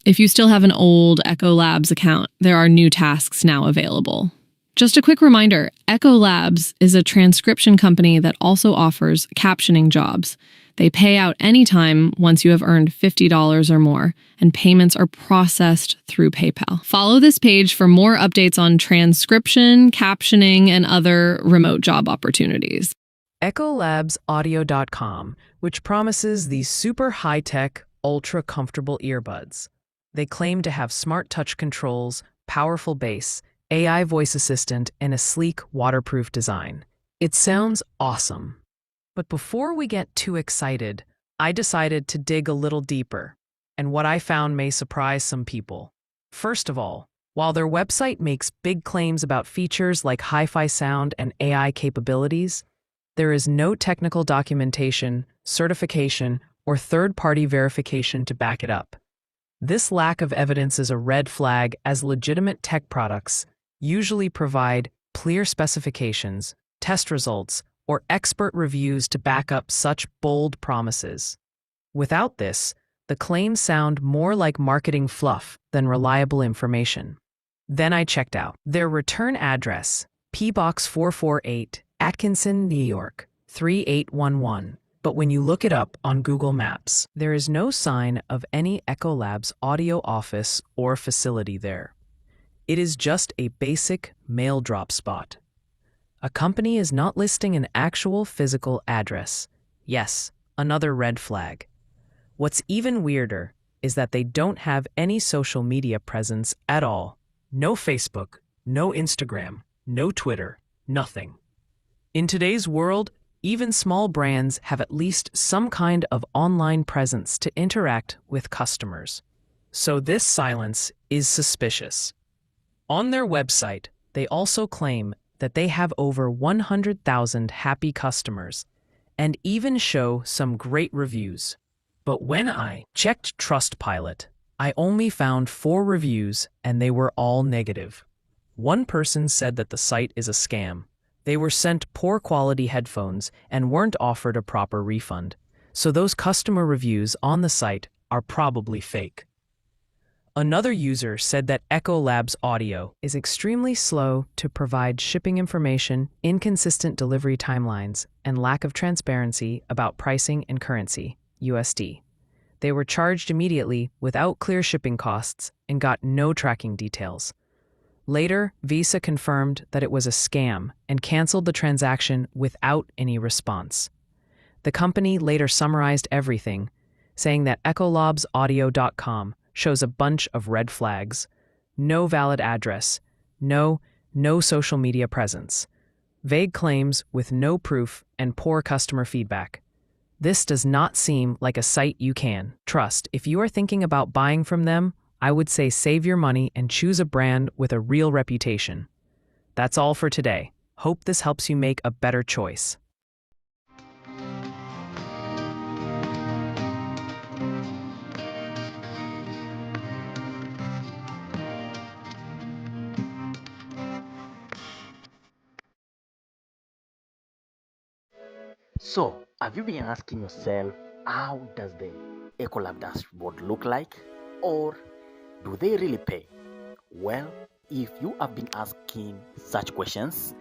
If you still have an old Echlolabs account, there are new tasks now available. Just a quick reminder, Echlolabs is a transcription company that also offers captioning jobs. They pay out anytime once you have earned $50 or more, and payments are processed through PayPal. Follow this page for more updates on transcription, captioning, and other remote job opportunities. Echlolabsaudio.com, which promises these super high-tech, ultra-comfortable earbuds. They claim to have smart touch controls, powerful bass, AI voice assistant, and a sleek, waterproof design. It sounds awesome. But before we get too excited, I decided to dig a little deeper, and what I found may surprise some people. First of all, while their website makes big claims about features like hi-fi sound and AI capabilities, there is no technical documentation, certification, or third-party verification to back it up. This lack of evidence is a red flag, as legitimate tech products usually provide clear specifications, test results, or expert reviews to back up such bold promises. Without this, the claims sound more like marketing fluff than reliable information. Then I checked out their return address, P Box 448, Atkinson, New York, 3811. But when you look it up on Google Maps, there is no sign of any Echlolabs audio office or facility there. It is just a basic mail drop spot. A company is not listing an actual physical address. Yes, another red flag. What's even weirder is that they don't have any social media presence at all. No Facebook, no Instagram, no Twitter, nothing. In today's world, even small brands have at least some kind of online presence to interact with customers. So this silence is suspicious. On their website, they also claim that they have over 100,000 happy customers and even show some great reviews. But when I checked Trustpilot, I only found 4 reviews and they were all negative. One person said that the site is a scam. They were sent poor quality headphones and weren't offered a proper refund. So those customer reviews on the site are probably fake. Another user said that Echlolabs Audio is extremely slow to provide shipping information, inconsistent delivery timelines, and lack of transparency about pricing and currency, USD. They were charged immediately without clear shipping costs and got no tracking details. Later, Visa confirmed that it was a scam and canceled the transaction without any response. The company later summarized everything, saying that Echlolabsaudio.com shows a bunch of red flags: no valid address, no social media presence, vague claims with no proof, and poor customer feedback. This does not seem like a site you can trust. If you are thinking about buying from them, I would say save your money and choose a brand with a real reputation. That's all for today. Hope this helps you make a better choice. So, have you been asking yourself, how does the Echlolab dashboard look like? Or do they really pay? Well, if you have been asking such questions,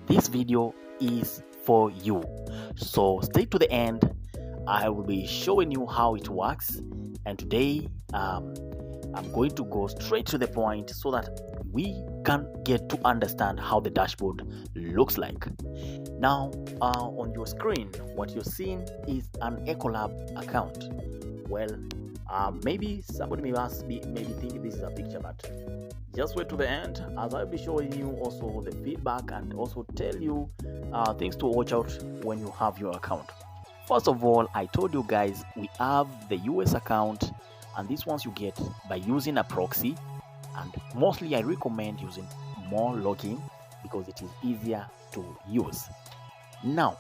this video is for you. So stay to the end. I will be showing you how it works. And today, I'm going to go straight to the point so that we can get to understand how the dashboard looks like. Now, on your screen, what you're seeing is an Echlolab account. Well, maybe somebody maybe think this is a picture, but just wait to the end as I'll be showing you also the feedback and also tell you things to watch out when you have your account. First of all, I told you guys we have the US account, and these ones you get by using a proxy, and mostly I recommend using more login because it is easier to use. Now,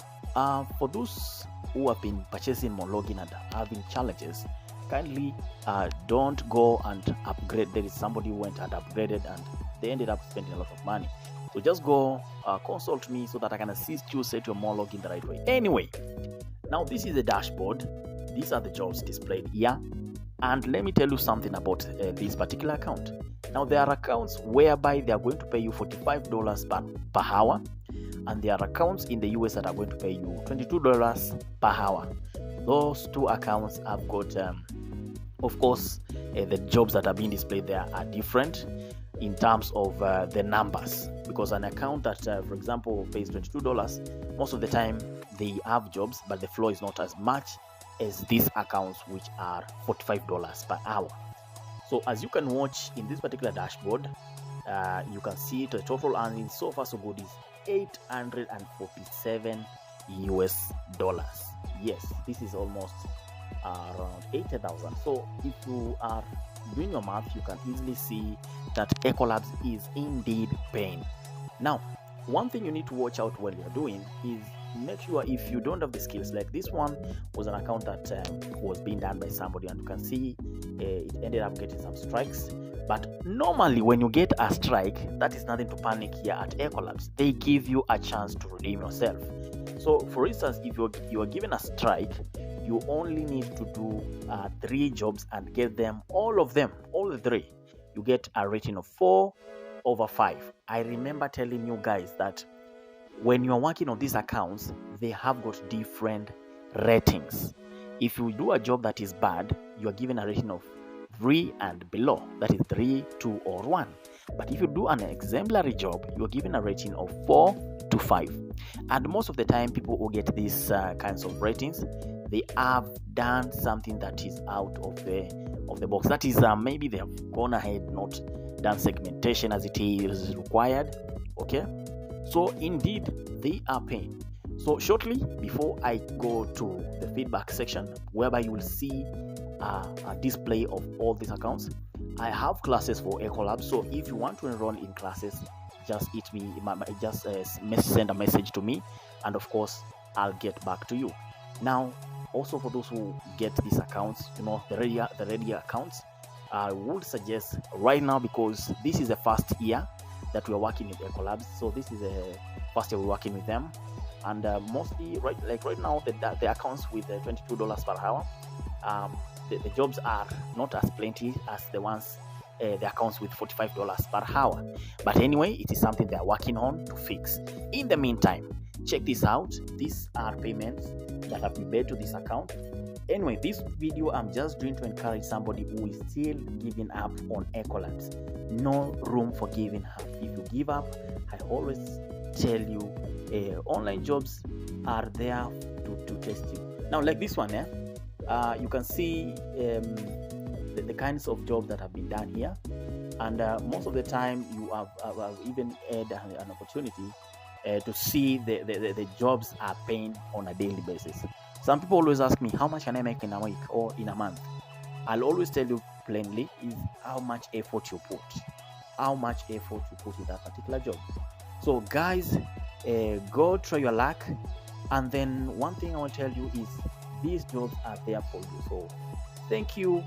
for those who have been purchasing more login and having challenges, kindly don't go and upgrade. There is somebody who went and upgraded and they ended up spending a lot of money. So just go consult me so that I can assist you set your more login the right way. Anyway, now this is the dashboard. These are the jobs displayed here. And let me tell you something about this particular account. Now, there are accounts whereby they are going to pay you $45 per hour, and there are accounts in the US that are going to pay you $22 per hour. Those two accounts have got, of course, the jobs that are being displayed there are different in terms of the numbers, because an account that, for example, pays $22, most of the time they have jobs, but the flow is not as much as these accounts, which are $45 per hour. So as you can watch in this particular dashboard, you can see the total earnings so far so good is $847 US. Yes, this is almost around 80,000. So if you are doing your math, you can easily see that Echlolabs is indeed paying. Now, one thing you need to watch out while you're doing is make sure if you don't have the skills. Like this one was an account that was being done by somebody, and you can see it ended up getting some strikes. But normally when you get a strike, that is nothing to panic here at Echlolabs. They give you a chance to redeem yourself. So for instance, if you are given a strike, you only need to do 3 jobs and get them, all the 3. You get a rating of 4/5. I remember telling you guys that when you are working on these accounts, they have got different ratings. If you do a job that is bad, you are given a rating of 3 and below, that is 3, 2, or 1. But if you do an exemplary job, you are given a rating of 4 to 5. And most of the time, people who get these kinds of ratings, they have done something that is out of the box. That is, maybe they have gone ahead, not done segmentation as it is required. Okay, so indeed they are paying. So shortly before I go to the feedback section, whereby you will see a display of all these accounts, I have classes for Echlolabs. So if you want to enroll in classes, just send a message to me, and of course I'll get back to you. Now, also for those who get these accounts, the ready accounts, I would suggest right now, because this is the first year that we are working with Echlolabs. So this is the first year we're working with them, and mostly right now the accounts with $22 per hour, the jobs are not as plenty as the accounts with $45 per hour. But anyway, it is something they are working on to fix. In the meantime, check this out. These are payments that have been made to this account. Anyway, this video I'm just doing to encourage somebody who is still giving up on Echlolabs. No room for giving up. If you give up, I always tell you, online jobs are there to test you. Now, like this one, you can see the kinds of jobs that have been done here, and most of the time you have even had an opportunity to see the jobs are paying on a daily basis. Some people always ask me, how much can I make in a week or in a month? I'll always tell you plainly is how much effort you put in that particular job. So guys, go try your luck. And then one thing I want to tell you is these jobs are there for you. So thank you